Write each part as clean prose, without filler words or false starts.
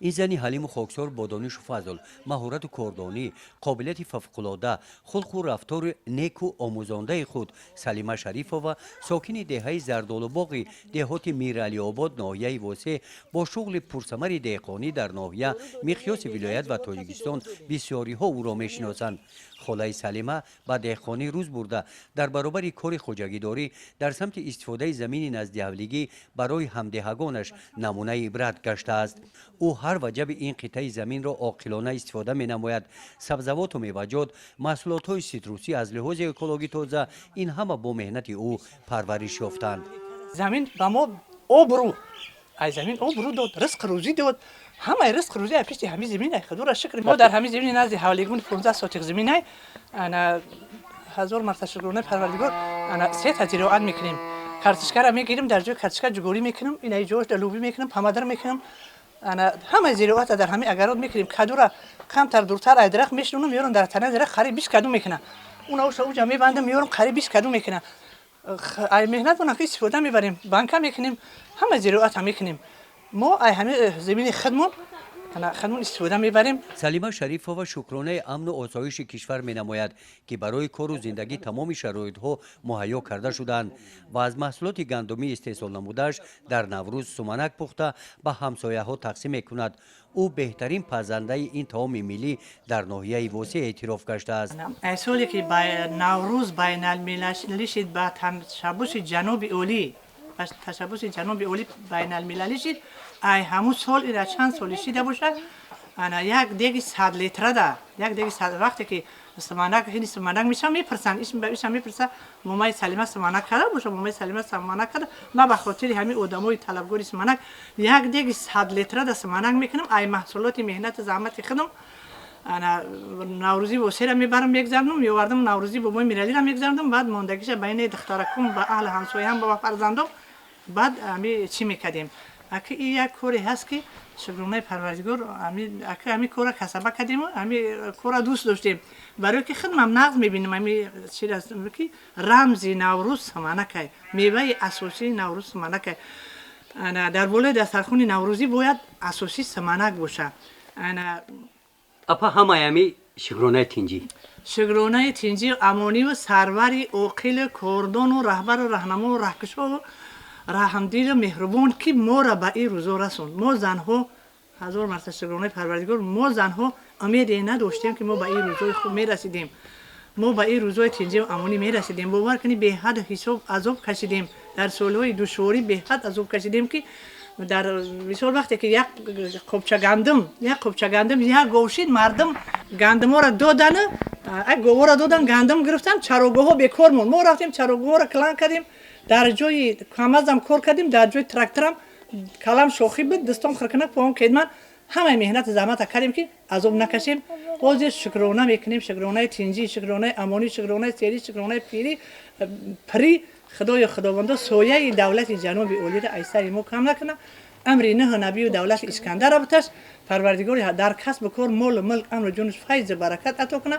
این زنی حلیم و خاکسار با دانش و فضل، مهارت و کاردانی، قابلیت فوق‌العاده، خلق و رفتار نیک و آموزنده خود، سلیمه شریفова ساکن دهه زردولوباغ دهات میراليوبود ناحیه واسع با شغل پرثمر دهقانی در ناحیه مقیاس ولایت و تاجیکستان بسیاری ها او را میشناسند. خاله سلیمه به دهقانی روز برده در برابر کار خوجگیداری در سمت استفاده زمین نزدیکاولیگی برای همدهگانش نمونه ابرات гаштааст. او هر وجب این قطعه زمین را عاقلانه استفاده می نماید. سبزوات و میوه‌جات، محصولات های سیتروسی از لحاظ اکولوژی تازه، این همه با مهنت او پرورش یافتند. زمین به ما آب رو، از زمین آب رو داد، رزق روزی داد. همه رزق روزی از پیش همین زمین ای خدا را شکر. ما در همین زمین نزد حوالیگون 15 سوتق زمین ای انا هزار مرتبه شکرانه پروردگار انا 3 تا زراعت میکنیم. کارتشکا را میگیریم در جای کارتشکا جگوری میکنیم، اینای جوش دلوبی میکنیم، پامادر میکنیم. انا همه زراعت در همین اگرات میکنیم. کدو را کم تر دورتر از درخت میشونم میارم در تنه درخت قریب 20 کدو میکنه. اوناش اوجا میبندم میارم قریب 20 کدو میکنه. ای مهنت اون که استفاده میبریم، بانک میکنیم، همه زراعت هم میکنیم. ما ای همه زمین خودمون استفاده میبریم. سلیمه شریفова شکرانه امن و آسایش کشور می نماید که برای کار و زندگی تمام شرایط ها مهیا کرده شدند و از محصولات گندمی استحصال نموده‌اش در نوروز سمنک پخته به همسایه ها تقسیم میکند. او بهترین پزنده این طعام ملی در ناحیه واسع اعتراف گشته است. سالی که نوروز بین المللی شد با تشبث جنوب اولی بین المللی شد. ای همون سال ایرا چند سالی شده باشه انا یک دیگه 100 لیتر ده، یک دیگه 100 وقتی که سمنک هنی سمنک میشم میپرسن ایشم میپرسه مامای سلیمه سمنک کرده باشه، مامای سلیمه سمنک کرده. ما به خاطر همین آدمای طلبگاری سمنک یک دیگه 100 لیتر ده سمنک میکنم. ای محصولات مهنت زحمت خودم انا نوروزی واسه را میبرم میگذارم، میوردم نوروزی بابای میرالی را میگذارم، بعد ماندگیش بین دخترکم با اهل همسایه‌ام با فرزندم بعد می چی میکردیم. اگه این یک کاری هست که شکرانه پروردگار امی کار کسبه کردیم، امی کار دوست داشتیم برای که خودم نقد میبینم. امی چی راست که رمزی نوروز سمنک، میوه اساسی نوروز سمنک. انا در بالای دسترخوان نوروزی باید اساسی سمنک باشه. انا اپا همه امی شکرانه تینجی امانی و سروری عاقل کاردان و رهبر و راهنما و راهکشا و رحمدید مهربان که ما را به این روزا رسوند. ما زنها هزار مرتبه شکرانه پروردگار، ما زنها امید نداشتیم که ما به این روزای خوب میرسیدیم. ما به این روزای تینجی و امانی میرسیدیم. باور کنید به حد حساب عذاب کشیدیم، در سالهای دشواری به حد عذاب کشیدیم که در مثال وقتی که یک قبچه گندم یک گوشین مردم گندم را دادن، یک گوه را دادن گندم گرفتن، چراگاه ها بیکار موند. ما رفتیم چراگاه را کلان کردیم، در جای کامازم کار کردیم، در جای تراکتورم کلام شوخی بود، دستام خرکنک پاهم کدمن، همه مهنت زحمت کردیم که عذاب نکشیم. باز شکرانه میکنیم، شکرانه تینجی، شکرانه امانی، شکرانه سیری، شکرانه پیری پری. خدای خداوندا سایه دولت جنوب اولی را ایسر ما کم نکنه. امر نه نبی و دولت اسکندر بتش پروردگار در کسب کار مال و ملک امر جونش فیض برکت عطا کنه.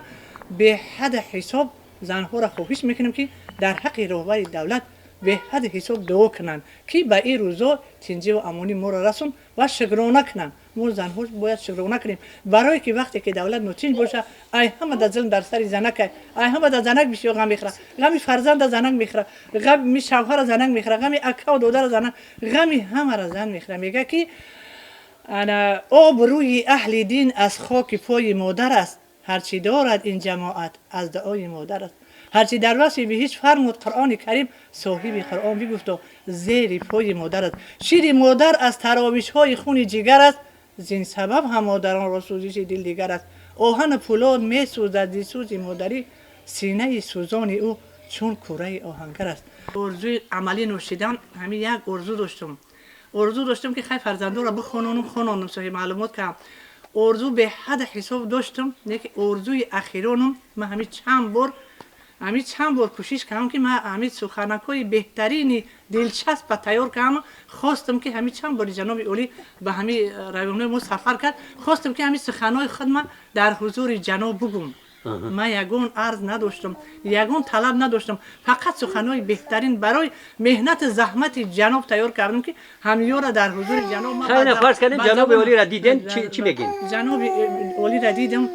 به حد حساب زنها را خواهش میکنیم که در حق رهبر دولت به حد حساب دعا کنن که به این روزا تینجی و امانی ما را رسون و شکرانه کنن. ما زنها باید شکرانه کنیم برای که وقتی که دولت نوچین باشه ای همه در ظلم در سر زنک، ای همه در زنک بسیار غم میخوره، غمی فرزند زنک میخوره، غمی شوهر زنک میخوره، غمی اکا و دادر زنک، غمی همه را زن میخوره. میگه که انا آبروی اهل دین از خاک پای مادر است، هرچی دارد این جماعت از دعای مادر است. هرچی در وصف به هیچ فرمود قرآن کریم صاحب قرآن بگفت و زیر پای مادر است. شیر مادر از تراویش های خون جگر است، زین سبب هم مادران را سوزش دل دیگر است. آهن پولاد می سوزد ز سوز مادری، سینه سوزان او چون کوره آهنگر است. ارزوی عملی نوشیدن همین یک ارزو داشتم که خیلی فرزندان را بخونم صحیح معلومات کنم. ارزو به حد حساب داشتم، یک ارزوی اخیرانم من همین چند بار کوشش کردم که من همین سخنکای بهترین دلچسب تیار کردم. خواستم که همین چند بار جناب اولی به همین رویونه ما سفر کرد، خواستم که همین سخنای خودم در حضور جناب بگم. من یگون عرض نداشتم یگون طلب نداشتم فقط سخنهای بهترین برای مهنت زحمت جناب تیار کردم که همیو را در حضور جناب ما خیلی فرض کردین جناب عالی را دیدین چی میگین؟ جناب عالی را دیدم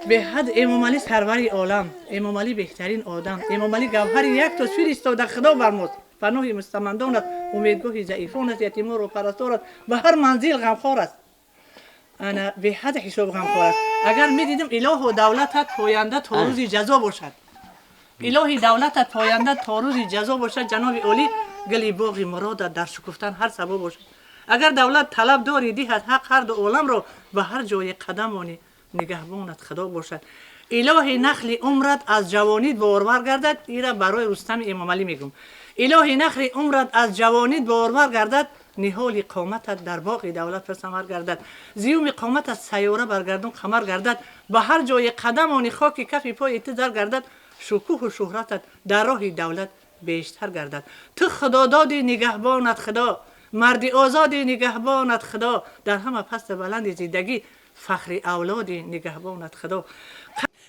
به حد امام علی سرور عالم امام علی بهترین آدم امام علی گوهر یک تصویر استاد خدا فرمود پناه مستمندان است امیدگاه ضعیفان است یتیمان و پرستار است به هر منزل غمخوار است انا به حد حساب غمخوار است اگر میدیدم اله و دولتت پاینده تا روز جزا باشد الهی دولتت پاینده تا روز جزا باشد جناب عالی گلی باغ مراد در شکفتن هر سبب باشد اگر دولت طلب داری دهد حق هر دو عالم رو به هر جای قدمانی نگهبانت خدا باشد الهی نخل عمرت از جوانیت بارور گردد ایرا برای رستم امام علی میگم الهی نخل عمرت از جوانیت بارور گردد نهال قامتت در باغ دولت پر ثمر گردد زیوم قامتت سیاره برگردون خمر گردد به هر جای قدم آن خاک کف پای تزر گردد شکوه و شهرتت در راه دولت بیشتر گردد تو خدا دادی نگهبانت خدا مردی آزادی نگهبانت خدا در همه پست بلند زندگی فخر اولادی نگهبانت خدا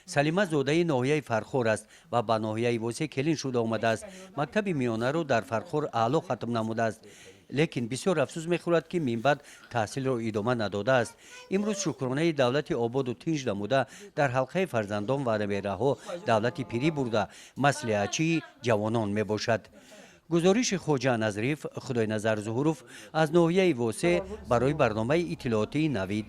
سلیمه زاده ناحیه فرخور است و به ناحیه واسه کلین شده آمده است مکتب میانه رو در فرخور اعلی ختم نموده است لیکن بسیار افسوس میخورد که من بعد تحصیل را ادامه نداده است امروز شکرانه دولت آباد و تنج نموده در حلقه فرزندان و نمیره‌ها دولت پیری برده مصلحتچی جوانان میباشد گزارش خواجه نظریف خدای نظر ظهوروف از ناحیه واسه برای برنامه اطلاعاتی نوید